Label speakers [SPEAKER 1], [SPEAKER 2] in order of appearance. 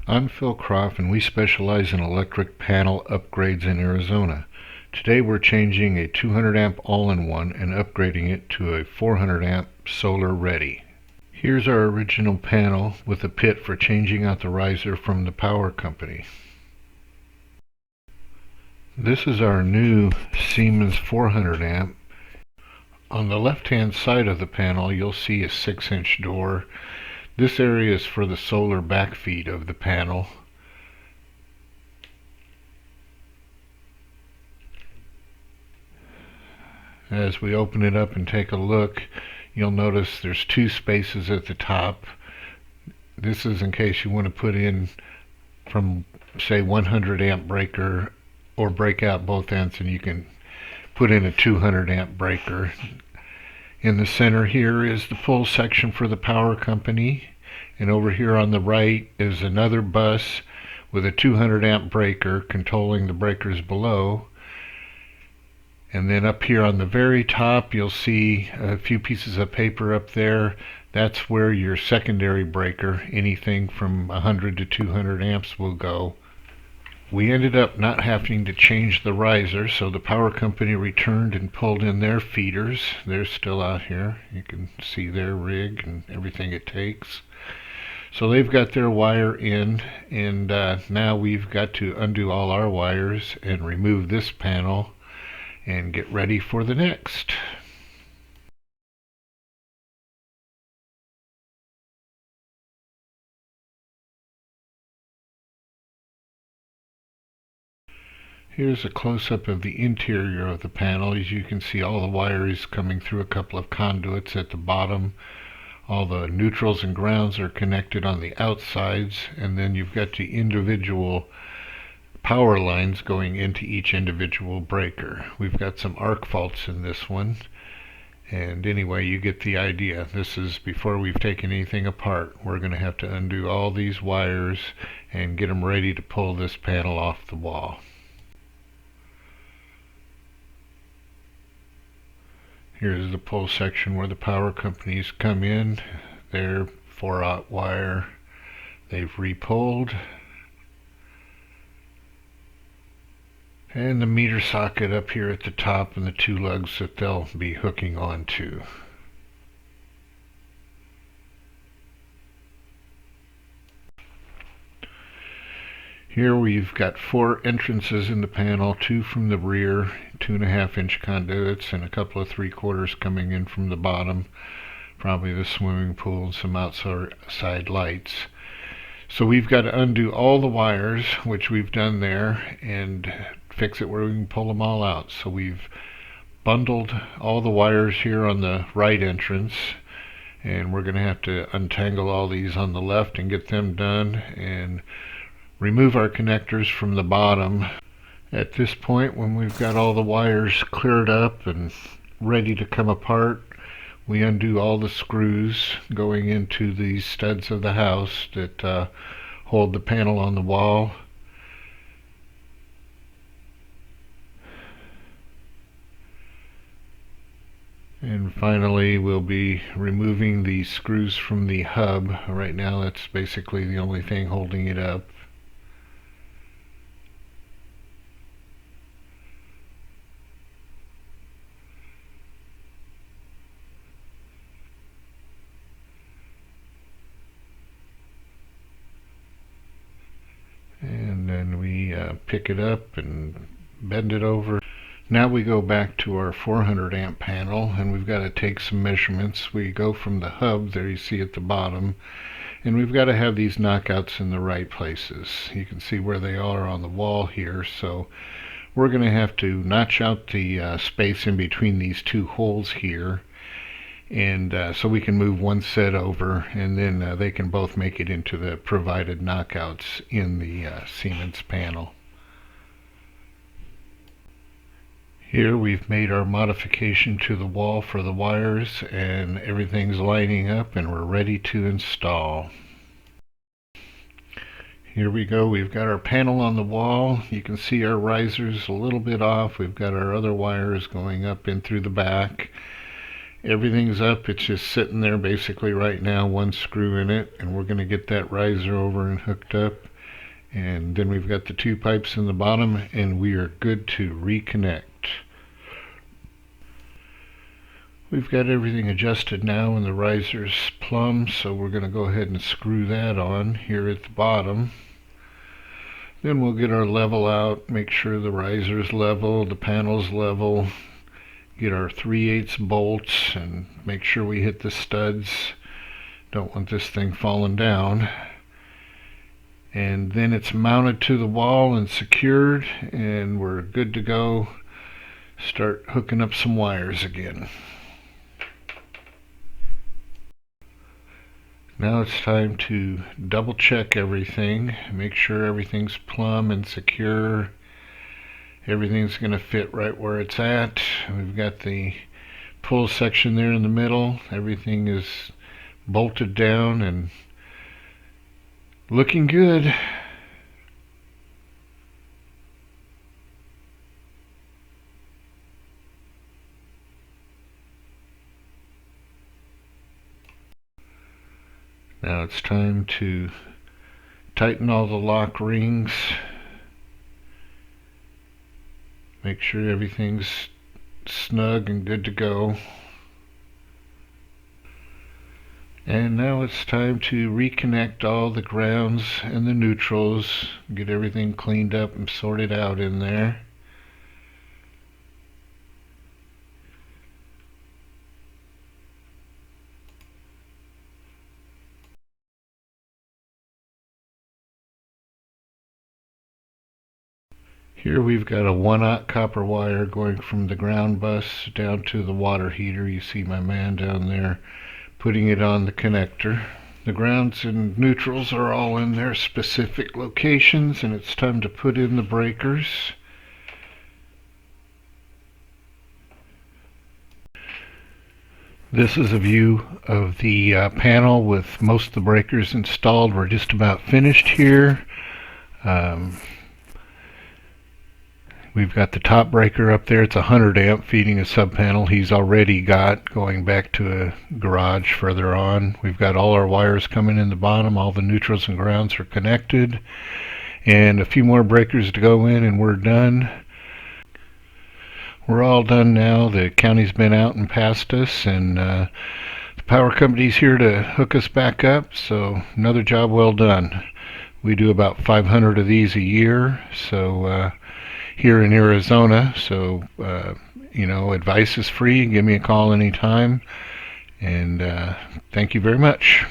[SPEAKER 1] I'm Phil Croft, and we specialize in electric panel upgrades in Arizona. Today we're changing a 200 amp all-in-one and upgrading it to a 400 amp solar ready. Here's our original panel with a pit for changing out the riser from the power company. This is our new Siemens 400 amp. On the left hand side of the panel you'll see a 6-inch door. This area is for the solar backfeed of the panel. As we open it up and take a look, you'll notice there's two spaces at the top. This is in case you want to put in from, say, 100 amp breaker, or break out both ends and you can put in a 200 amp breaker. In the center here is the pull section for the power company, and over here on the right is another bus with a 200 amp breaker controlling the breakers below. And then up here on the very top you'll see a few pieces of paper up there. That's where your secondary breaker, anything from 100 to 200 amps, will go. We ended up not having to change the riser, so the power company returned and pulled in their feeders. They're still out here. You can see their rig and everything it takes. So they've got their wire in, and now we've got to undo all our wires and remove this panel and get ready for the next. Here's a close-up of the interior of the panel. As you can see, all the wires coming through a couple of conduits at the bottom. All the neutrals and grounds are connected on the outsides, and then you've got the individual power lines going into each individual breaker. We've got some arc faults in this one, and anyway, you get the idea. This is before we've taken anything apart. We're going to have to undo all these wires and get them ready to pull this panel off the wall. Here's the pull section where the power companies come in. Their 4-aught wire they've repulled, and the meter socket up here at the top and the two lugs that they'll be hooking onto. Here we've got 4 entrances in the panel, 2 from the rear, 2.5-inch conduits, and a couple of 3/4 coming in from the bottom, probably the swimming pool and some outside lights. So we've got to undo all the wires, which we've done there, and fix it where we can pull them all out. So we've bundled all the wires here on the right entrance, and we're going to have to untangle all these on the left and get them done, and remove our connectors from the bottom. At this point, when we've got all the wires cleared up and ready to come apart, we undo all the screws going into these studs of the house that hold the panel on the wall. And finally, we'll be removing the screws from the hub. Right now, that's basically the only thing holding it up. And then we pick it up and bend it over. Now we go back to our 400 amp panel, and we've got to take some measurements. We go from the hub there, you see at the bottom, and we've got to have these knockouts in the right places. You can see where they are on the wall here, so we're going to have to notch out the space in between these two holes here, and so we can move one set over, and then they can both make it into the provided knockouts in the Siemens panel. Here we've made our modification to the wall for the wires, and everything's lining up and we're ready to install. Here we go, we've got our panel on the wall. You can see our risers a little bit off. We've got our other wires going up in through the back. Everything's up, it's just sitting there basically right now, one screw in it, and we're going to get that riser over and hooked up And then we've got the two pipes in the bottom, and we are good to reconnect. We've got everything adjusted now and the riser's plumb, so we're going to go ahead and screw that on here at the bottom. Then we'll get our level out, make sure the riser's level, the panel's level, get our 3/8 bolts and make sure we hit the studs. Don't want this thing falling down. And then it's mounted to the wall and secured, and we're good to go. Start hooking up some wires again. Now it's time to double check everything, make sure everything's plumb and secure. Everything's going to fit right where it's at. We've got the pull section there in the middle. Everything is bolted down and looking good. Now it's time to tighten all the lock rings. Make sure everything's snug and good to go. And now it's time to reconnect all the grounds and the neutrals, get everything cleaned up and sorted out in there. Here we've got a 1/0 copper wire going from the ground bus down to the water heater. You see my man down there putting it on the connector. The grounds and neutrals are all in their specific locations, and it's time to put in the breakers. This is a view of the panel with most of the breakers installed. We're just about finished here. We've got the top breaker up there. It's 100 amp feeding a sub panel he's already got going back to a garage further on. We've got all our wires coming in the bottom. All the neutrals and grounds are connected, and a few more breakers to go in and we're done. We're all done now. The county's been out and passed us, and the power company's here to hook us back up, so another job well done. We do about 500 of these a year, so here in Arizona, so advice is free. Give me a call anytime, and thank you very much.